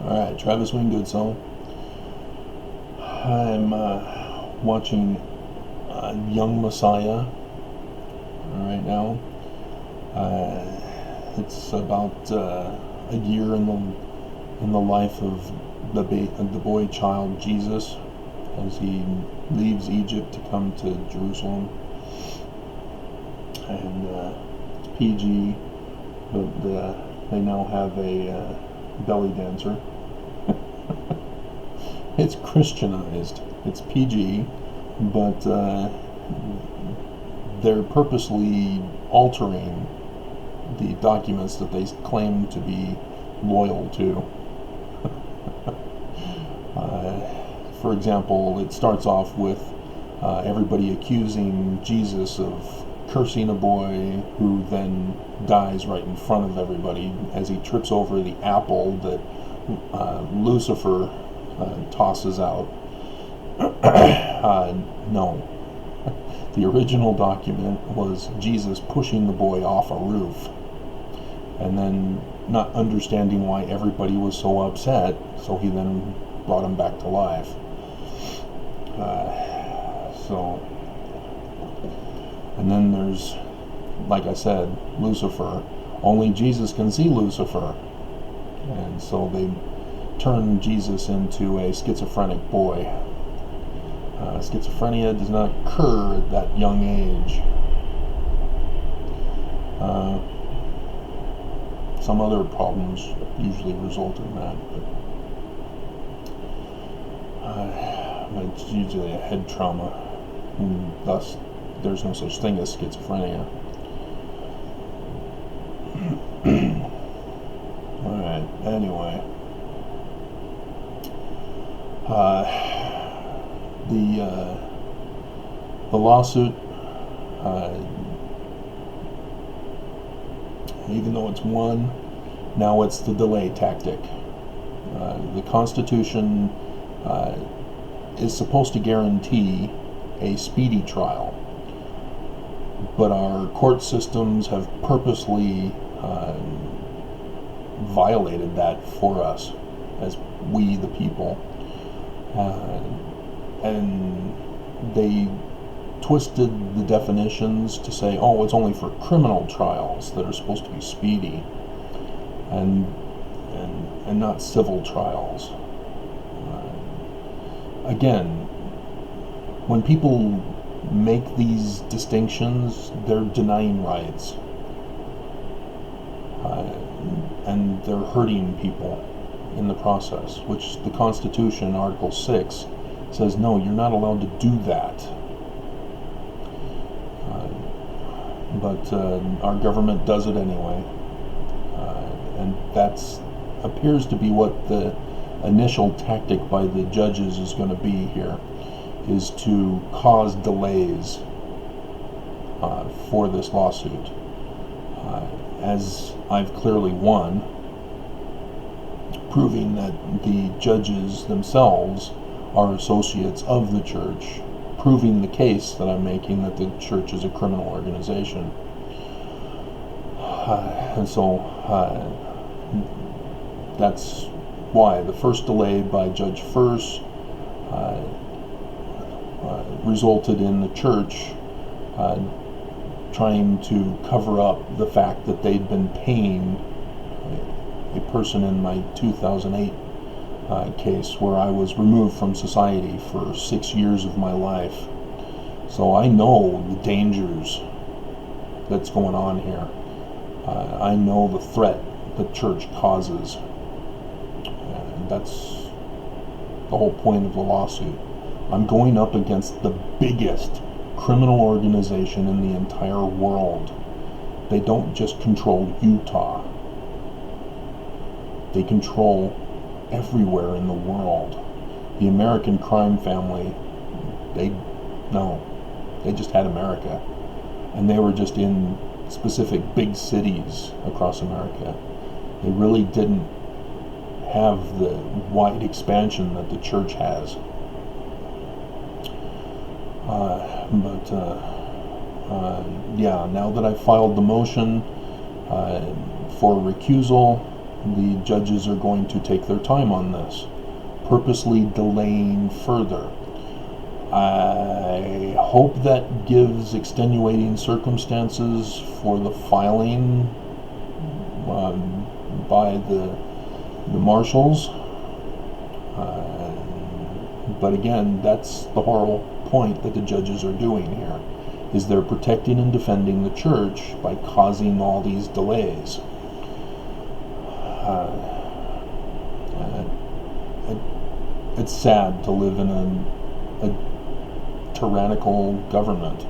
Alright, Travis Wayne Goodsell. I'm watching Young Messiah right now. It's about a year in the life of the boy child Jesus as he leaves Egypt to come to Jerusalem. And it's PG, but they now have a belly dancer. It's Christianized. It's PG, but they're purposely altering the documents that they claim to be loyal to. For example, it starts off with everybody accusing Jesus of cursing a boy, who then dies right in front of everybody as he trips over the apple that Lucifer tosses out. No. The original document was Jesus pushing the boy off a roof, and then not understanding why everybody was so upset, so he then brought him back to life. And then there's, like I said, Lucifer. Only Jesus can see Lucifer. And so they turn Jesus into a schizophrenic boy. Schizophrenia does not occur at that young age. Some other problems usually result in that, but it's usually a head trauma, and thus there's no such thing as schizophrenia. Alright, anyway. The lawsuit, even though it's won, now it's the delay tactic. The Constitution is supposed to guarantee a speedy trial, but our court systems have purposely violated that for us, as we the people, and they twisted the definitions to say, oh, it's only for criminal trials that are supposed to be speedy, and not civil trials. Again, when people make these distinctions, they're denying rights, and they're hurting people in the process, which the Constitution, Article 6, says, no, you're not allowed to do that. But our government does it anyway, and that's appears to be what the initial tactic by the judges is going to be here, is to cause delays for this lawsuit. As I've clearly won, proving that the judges themselves are associates of the church, proving the case that I'm making that the church is a criminal organization. And so that's why the first delay by Judge First resulted in the church trying to cover up the fact that they'd been paying a person in my 2008 case where I was removed from society for 6 years of my life. So I know the dangers that's going on here. I know the threat the church causes. And that's the whole point of the lawsuit. I'm going up against the biggest criminal organization in the entire world. They don't just control Utah. They control everywhere in the world. The American crime family, they just had America, and they were just in specific big cities across America. They really didn't have the wide expansion that the church has. Yeah, now that I've filed the motion for recusal, the judges are going to take their time on this, purposely delaying further. I hope that gives extenuating circumstances for the filing by the marshals. But again, that's the whole point that the judges are doing here, is they're protecting and defending the church by causing all these delays. It's sad to live in a tyrannical government.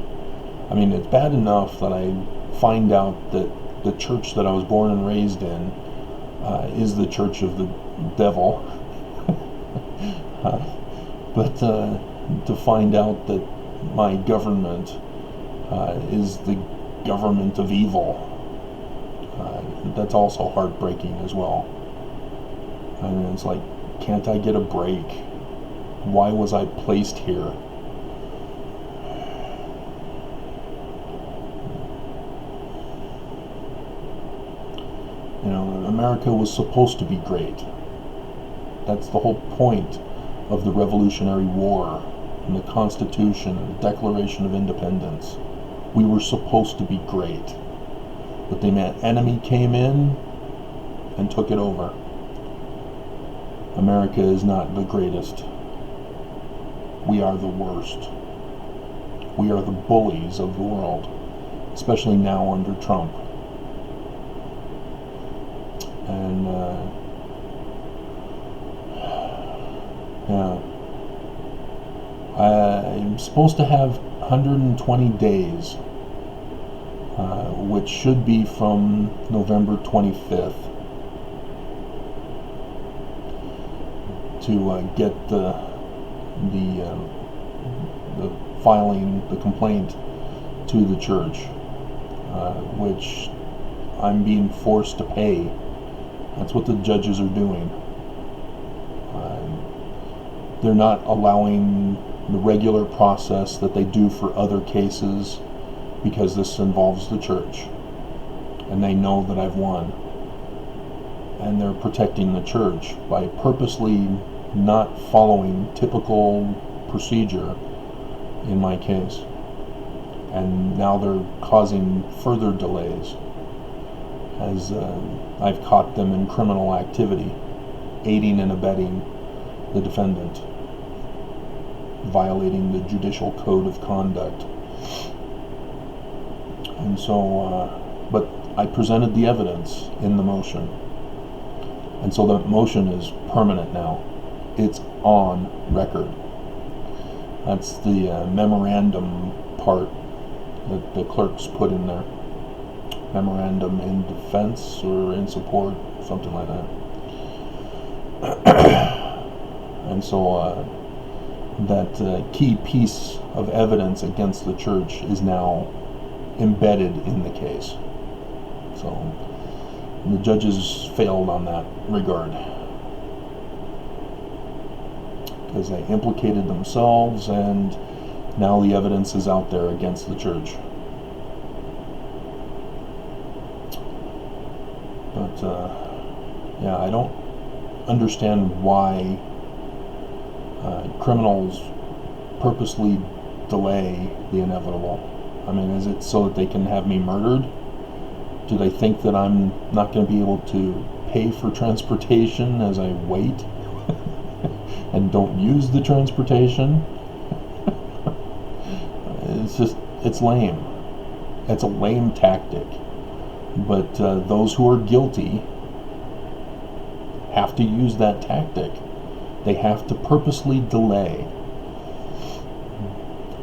I mean, it's bad enough that I find out that the church that I was born and raised in is the church of the devil. But to find out that my government is the government of evil, that's also heartbreaking as well. I mean, it's like, can't I get a break? Why was I placed here? You know, America was supposed to be great. That's the whole point of the Revolutionary War and the Constitution and the Declaration of Independence. We were supposed to be great. But the enemy came in and took it over. America is not the greatest. We are the worst. We are the bullies of the world, especially now under Trump. And yeah, I'm supposed to have 120 days, which should be from November 25th, to get the filing the complaint to the church, which I'm being forced to pay. That's what the judges are doing. They're not allowing the regular process that they do for other cases, because this involves the church, and they know that I've won. And they're protecting the church by purposely not following typical procedure in my case. And now they're causing further delays, as I've caught them in criminal activity, aiding and abetting the defendant, violating the judicial code of conduct. And so, but I presented the evidence in the motion. And so the motion is permanent now. It's on record. That's the memorandum part that the clerks put in there. Memorandum in defense or in support, something like that. And so that key piece of evidence against the church is now embedded in the case. So the judges failed on that regard, because they implicated themselves, and now the evidence is out there against the church. But yeah, I don't understand why criminals purposely delay the inevitable. I mean, is it so that they can have me murdered? Do they think that I'm not going to be able to pay for transportation as I wait and don't use the transportation? It's lame. It's a lame tactic. But those who are guilty have to use that tactic. They have to purposely delay.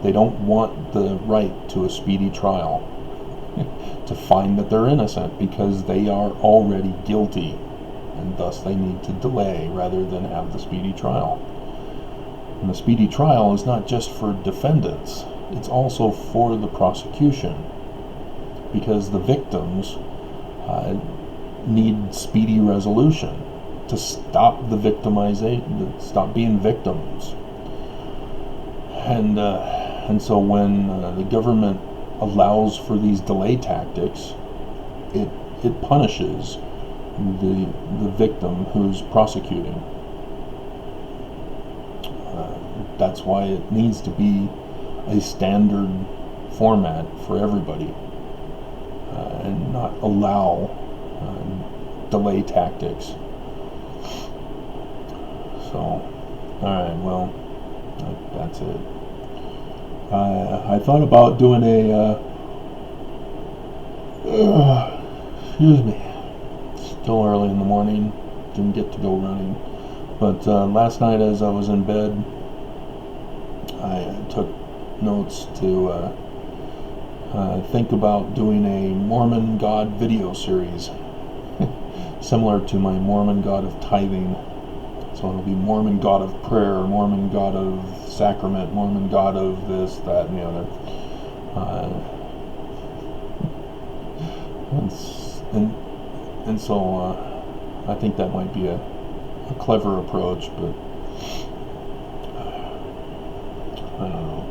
They don't want the right to a speedy trial, to find that they're innocent, because they are already guilty, and thus they need to delay rather than have the speedy trial. And the speedy trial is not just for defendants, it's also for the prosecution, because the victims need speedy resolution to stop the victimization, stop being victims. And so when the government allows for these delay tactics, it punishes the victim who's prosecuting. That's why it needs to be a standard format for everybody, and not allow delay tactics. So, alright, well, that's it. I thought about doing excuse me, still early in the morning, didn't get to go running, but last night as I was in bed, I took notes to think about doing a Mormon God video series, similar to my Mormon God of tithing. So it'll be Mormon God of prayer, Mormon God of sacrament, Mormon God of this, that, and the other. And so I think that might be a clever approach, but I don't know.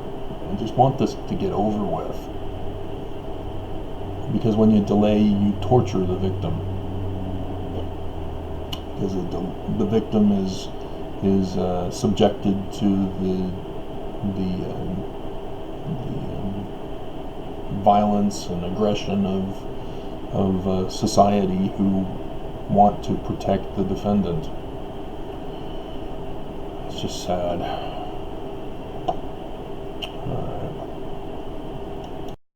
I just want this to get over with. Because when you delay, you torture the victim. Because the victim is subjected to the violence and aggression of society who want to protect the defendant. It's just sad.